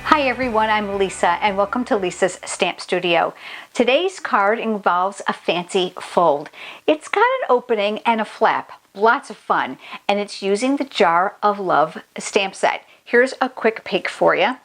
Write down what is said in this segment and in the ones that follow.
Hi everyone, I'm Lisa and welcome to Lisa's Stamp Studio. Today's card involves a fancy fold. It's got an opening and a flap, lots of fun, and it's using the Jar of Love stamp set. Here's a quick peek for you.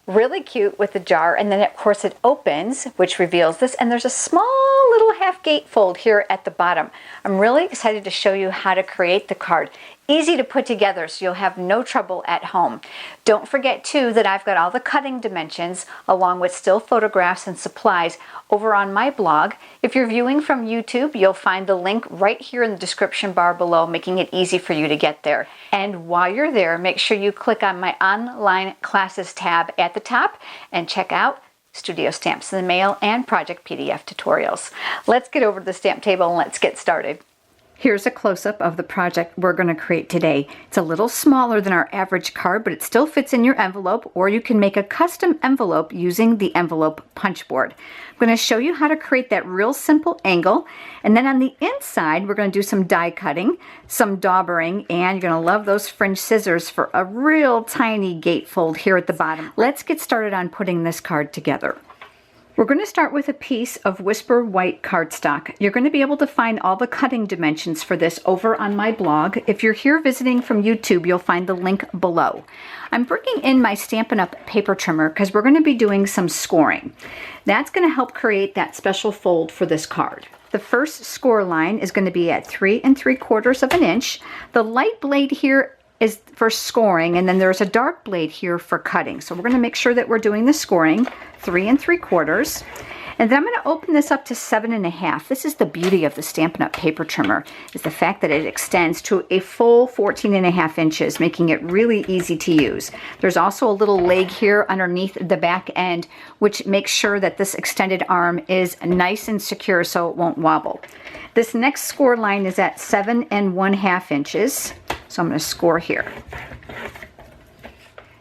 Really cute with the jar, and then of course it opens, which reveals this, and there's a small little half gatefold here at the bottom. I'm really excited to show you how to create the card. Easy to put together, so you'll have no trouble at home. Don't forget too that I've got all the cutting dimensions along with still photographs and supplies over on my blog. If you're viewing from YouTube, you'll find the link right here in the description bar below, making it easy for you to get there. And while you're there, make sure you click on my online classes tab at the top and check out Studio Stamps in the Mail and Project PDF tutorials. Let's get over to the stamp table and let's get started. Here's a close-up of the project we're going to create today. It's a little smaller than our average card, but it still fits in your envelope, or you can make a custom envelope using the envelope punch board. I'm going to show you how to create that real simple angle, and then on the inside we're going to do some die cutting, some daubering, and you're going to love those fringe scissors for a real tiny gatefold here at the bottom. Let's get started on putting this card together. We're going to start with a piece of Whisper White cardstock. You're going to be able to find all the cutting dimensions for this over on my blog. If you're here visiting from YouTube, you'll find the link below. I'm bringing in my Stampin' Up! Paper trimmer because we're going to be doing some scoring. That's going to help create that special fold for this card. The first score line is going to be at 3 3/4 inches. The light blade here is for scoring, and then there's a dark blade here for cutting. So we're going to make sure that we're doing the scoring 3 3/4. And then I'm going to open this up to 7 1/2. This is the beauty of the Stampin' Up! Paper trimmer, is the fact that it extends to a full 14 1/2 inches, making it really easy to use. There's also a little leg here underneath the back end, which makes sure that this extended arm is nice and secure so it won't wobble. This next score line is at 7 1/2 inches. So I'm going to score here.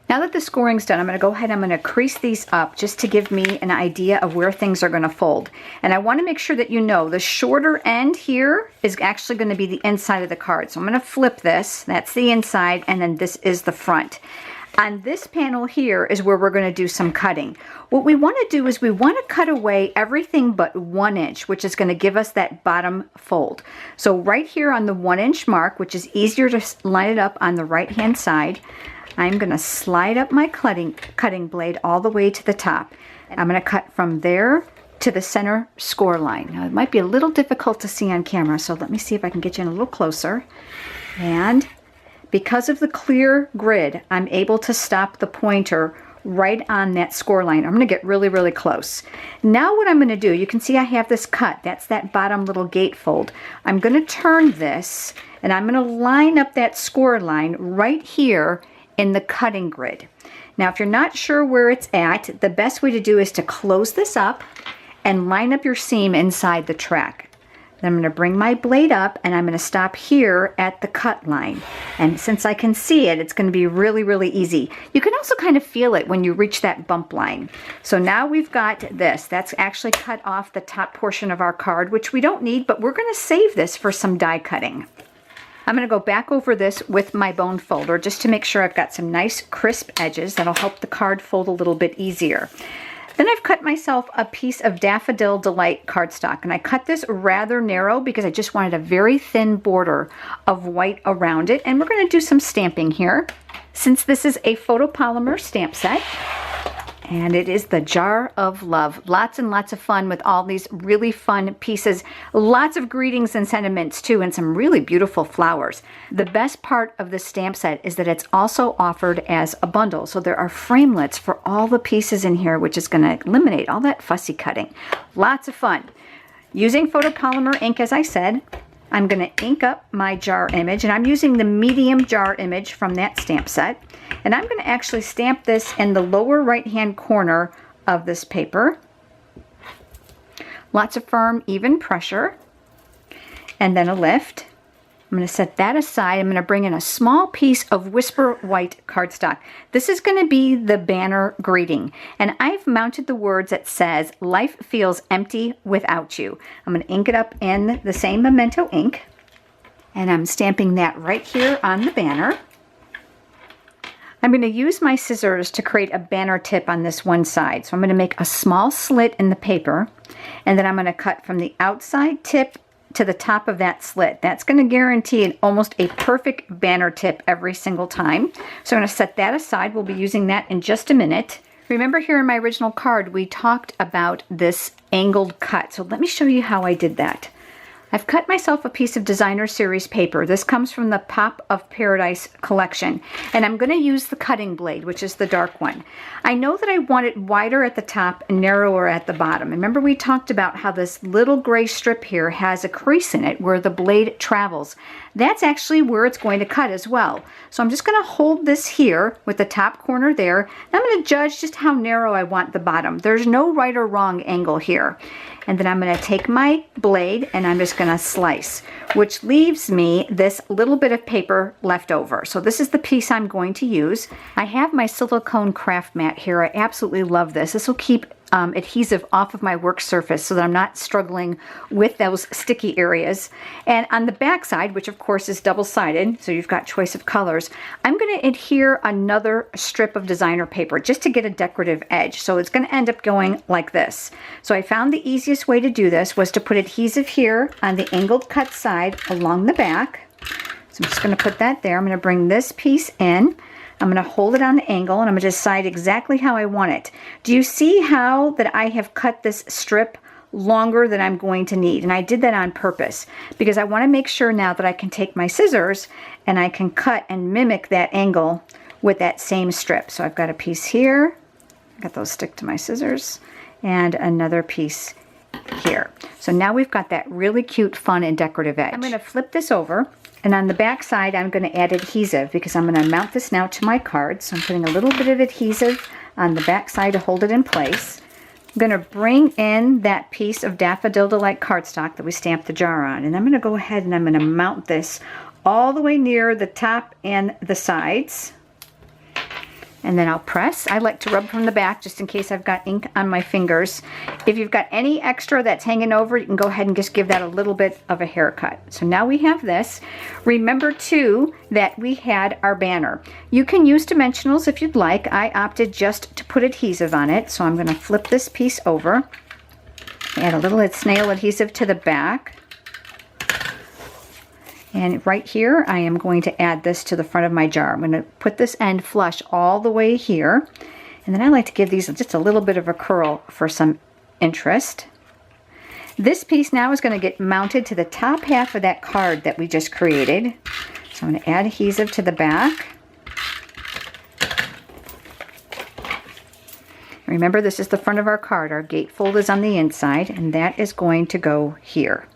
Now that the scoring's done, I'm going to go ahead and I'm going to crease these up just to give me an idea of where things are going to fold. And I want to make sure that you know the shorter end here is actually going to be the inside of the card. So I'm going to flip this. That's the inside, and then this is the front. On this panel here is where we're going to do some cutting. What we want to do is we want to cut away everything but 1 inch, which is going to give us that bottom fold. So right here on the 1 inch mark, which is easier to line it up on the right hand side, I'm going to slide up my cutting blade all the way to the top. And I'm going to cut from there to the center score line. Now it might be a little difficult to see on camera, so let me see if I can get you in a little closer. And because of the clear grid, I'm able to stop the pointer right on that score line. I'm going to get really, really close. Now what I'm going to do, you can see I have this cut. That's that bottom little gatefold. I'm going to turn this, and I'm going to line up that score line right here in the cutting grid. Now, if you're not sure where it's at, the best way to do is to close this up and line up your seam inside the track. Then I'm going to bring my blade up, and I'm going to stop here at the cut line. And since I can see it, it's going to be really, really easy. You can also kind of feel it when you reach that bump line. So now we've got this. That's actually cut off the top portion of our card, which we don't need, but we're going to save this for some die cutting. I'm going to go back over this with my bone folder just to make sure I've got some nice crisp edges that'll help the card fold a little bit easier. Then I've cut myself a piece of Daffodil Delight cardstock, and I cut this rather narrow because I just wanted a very thin border of white around it, and we're going to do some stamping here. Since this is a photopolymer stamp set, and it is the Jar of Love. Lots and lots of fun with all these really fun pieces. Lots of greetings and sentiments too, and some really beautiful flowers. The best part of the stamp set is that it's also offered as a bundle. So there are framelits for all the pieces in here, which is going to eliminate all that fussy cutting. Lots of fun. Using photopolymer ink, as I said, I'm going to ink up my jar image, and I'm using the medium jar image from that stamp set. And I'm going to actually stamp this in the lower right-hand corner of this paper. Lots of firm, even pressure. And then a lift. I'm going to set that aside. I'm going to bring in a small piece of Whisper White cardstock. This is going to be the banner greeting. And I've mounted the words that says, "Life feels empty without you." I'm going to ink it up in the same Memento ink. And I'm stamping that right here on the banner. I'm going to use my scissors to create a banner tip on this one side. So I'm going to make a small slit in the paper, and then I'm going to cut from the outside tip to the top of that slit. That's going to guarantee almost a perfect banner tip every single time. So I'm going to set that aside. We'll be using that in just a minute. Remember, here in my original card, we talked about this angled cut. So let me show you how I did that. I've cut myself a piece of designer series paper. This comes from the Pop of Paradise collection, and I'm going to use the cutting blade, which is the dark one. I know that I want it wider at the top and narrower at the bottom. Remember, we talked about how this little gray strip here has a crease in it where the blade travels. That's actually where it's going to cut as well. So I'm just going to hold this here with the top corner there. And I'm going to judge just how narrow I want the bottom. There's no right or wrong angle here. And then I'm going to take my blade and I'm just going to slice, which leaves me this little bit of paper left over. So this is the piece I'm going to use. I have my silicone craft mat here. I absolutely love this. This will keep adhesive off of my work surface so that I'm not struggling with those sticky areas. And on the back side, which of course is double-sided, so you've got choice of colors, I'm going to adhere another strip of designer paper just to get a decorative edge. So it's going to end up going like this. So I found the easiest way to do this was to put adhesive here on the angled cut side along the back. So I'm just going to put that there. I'm going to bring this piece in. I'm going to hold it on the angle and I'm going to decide exactly how I want it. Do you see how that I have cut this strip longer than I'm going to need? And I did that on purpose because I want to make sure now that I can take my scissors and I can cut and mimic that angle with that same strip. So I've got a piece here, I got those stick to my scissors, and another piece here. So now we've got that really cute, fun, and decorative edge. I'm going to flip this over. And on the back side, I'm going to add adhesive because I'm going to mount this now to my card. So I'm putting a little bit of adhesive on the back side to hold it in place. I'm going to bring in that piece of Daffodil Delight cardstock that we stamped the jar on. And I'm going to go ahead and I'm going to mount this all the way near the top and the sides. And then I'll press. I like to rub from the back just in case I've got ink on my fingers. If you've got any extra that's hanging over, you can go ahead and just give that a little bit of a haircut. So now we have this. Remember too that we had our banner. You can use dimensionals if you'd like. I opted just to put adhesive on it. So I'm going to flip this piece over. Add a little snail adhesive to the back. And right here, I am going to add this to the front of my jar. I'm going to put this end flush all the way here. And then I like to give these just a little bit of a curl for some interest. This piece now is going to get mounted to the top half of that card that we just created. So I'm going to add adhesive to the back. Remember, this is the front of our card. Our gatefold is on the inside, and that is going to go here.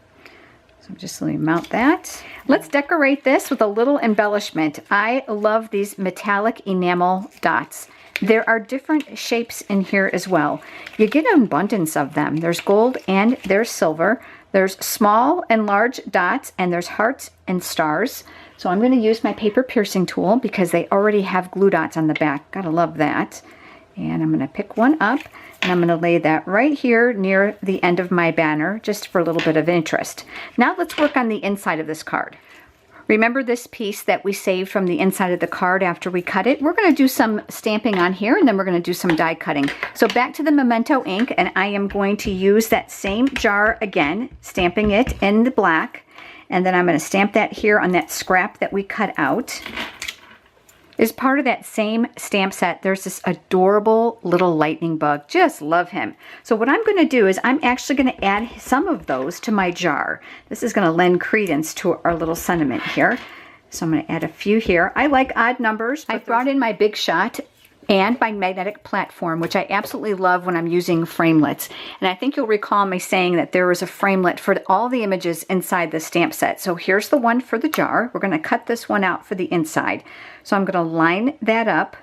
So just let me mount that. Let's decorate this with a little embellishment. I love these metallic enamel dots. There are different shapes in here as well. You get an abundance of them. There's gold and there's silver. There's small and large dots, and there's hearts and stars. So I'm going to use my paper piercing tool because they already have glue dots on the back. Gotta love that. And I'm going to pick one up. And I'm going to lay that right here near the end of my banner, just for a little bit of interest. Now let's work on the inside of this card. Remember this piece that we saved from the inside of the card after we cut it? We're going to do some stamping on here, and then we're going to do some die cutting. So back to the Memento ink, and I am going to use that same jar again, stamping it in the black. And then I'm going to stamp that here on that scrap that we cut out. As part of that same stamp set, there's this adorable little lightning bug. Just love him. So what I'm going to do is I'm actually going to add some of those to my jar. This is going to lend credence to our little sentiment here. So I'm going to add a few here. I like odd numbers. I brought in my Big Shot and my magnetic platform, which I absolutely love when I'm using framelits. And I think you'll recall me saying that there was a framelit for all the images inside the stamp set. So here's the one for the jar. We're going to cut this one out for the inside. So I'm going to line that up.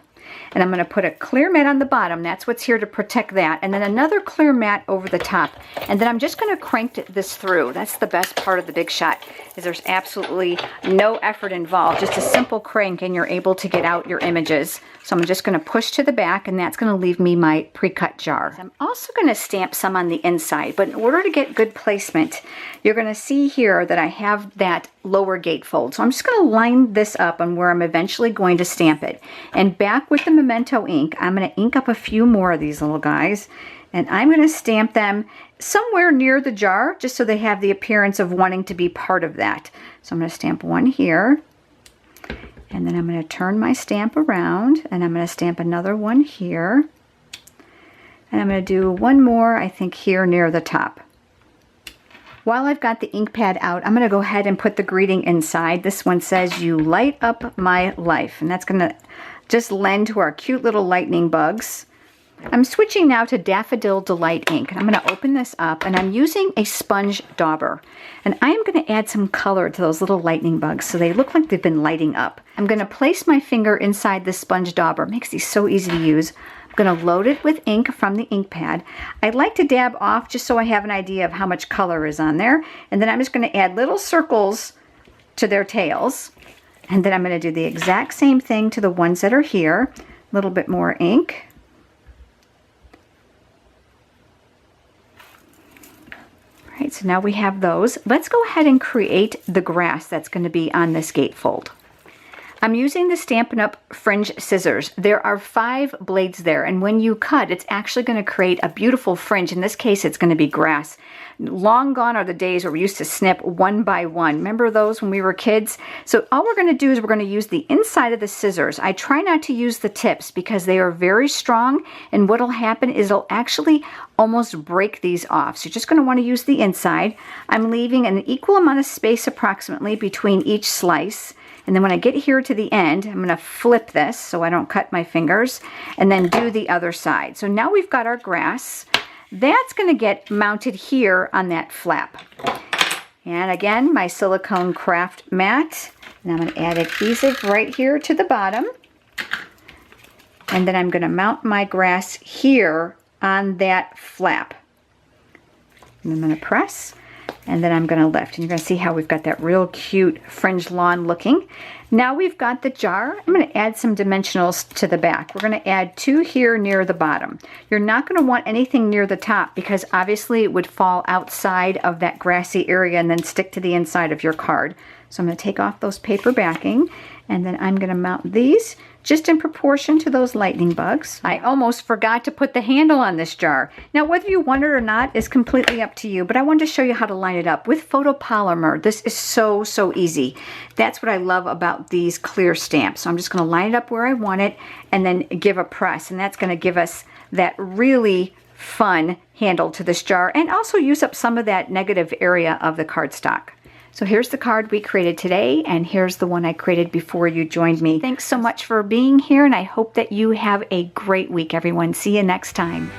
And I'm going to put a clear mat on the bottom. That's what's here to protect that. And then another clear mat over the top. And then I'm just going to crank this through. That's the best part of the Big Shot, is there's absolutely no effort involved. Just a simple crank and you're able to get out your images. So I'm just going to push to the back, and that's going to leave me my pre-cut jar. I'm also going to stamp some on the inside, but in order to get good placement, you're going to see here that I have that lower gatefold. So I'm just going to line this up on where I'm eventually going to stamp it. And back with the Memento ink, I'm going to ink up a few more of these little guys, and I'm going to stamp them somewhere near the jar, just so they have the appearance of wanting to be part of that. So I'm going to stamp one here. And then I'm going to turn my stamp around, and I'm going to stamp another one here. And I'm going to do one more, I think, here near the top. While I've got the ink pad out, I'm going to go ahead and put the greeting inside. This one says, "You light up my life." And that's going to just lend to our cute little lightning bugs. I'm switching now to Daffodil Delight ink. I'm going to open this up, and I'm using a sponge dauber. And I am going to add some color to those little lightning bugs so they look like they've been lighting up. I'm going to place my finger inside the sponge dauber. It makes these so easy to use. I'm going to load it with ink from the ink pad. I like to dab off just so I have an idea of how much color is on there. And then I'm just going to add little circles to their tails. And then I'm going to do the exact same thing to the ones that are here. A little bit more ink. All right, so now we have those. Let's go ahead and create the grass that's going to be on this gatefold. I'm using the Stampin' Up! Fringe scissors. There are 5 blades there, and when you cut, it's actually going to create a beautiful fringe. In this case, it's going to be grass. Long gone are the days where we used to snip one by one. Remember those when we were kids? So all we're going to do is we're going to use the inside of the scissors. I try not to use the tips because they are very strong, and what will happen is it'll actually almost break these off. So you're just going to want to use the inside. I'm leaving an equal amount of space approximately between each slice. And then when I get here to the end, I'm going to flip this so I don't cut my fingers, and then do the other side. So now we've got our grass. That's going to get mounted here on that flap. And again, my silicone craft mat. And I'm going to add adhesive right here to the bottom. And then I'm going to mount my grass here on that flap. And I'm going to press. And then I'm going to lift. And you're going to see how we've got that real cute fringe lawn looking. Now we've got the jar. I'm going to add some dimensionals to the back. We're going to add 2 here near the bottom. You're not going to want anything near the top because obviously it would fall outside of that grassy area and then stick to the inside of your card. So I'm going to take off those paper backing, and then I'm going to mount these just in proportion to those lightning bugs. I almost forgot to put the handle on this jar. Now, whether you want it or not is completely up to you, but I wanted to show you how to line it up with photopolymer. This is so easy. That's what I love about these clear stamps. So I'm just going to line it up where I want it and then give a press, and that's going to give us that really fun handle to this jar and also use up some of that negative area of the cardstock. So here's the card we created today, and here's the one I created before you joined me. Thanks so much for being here, and I hope that you have a great week, everyone. See you next time.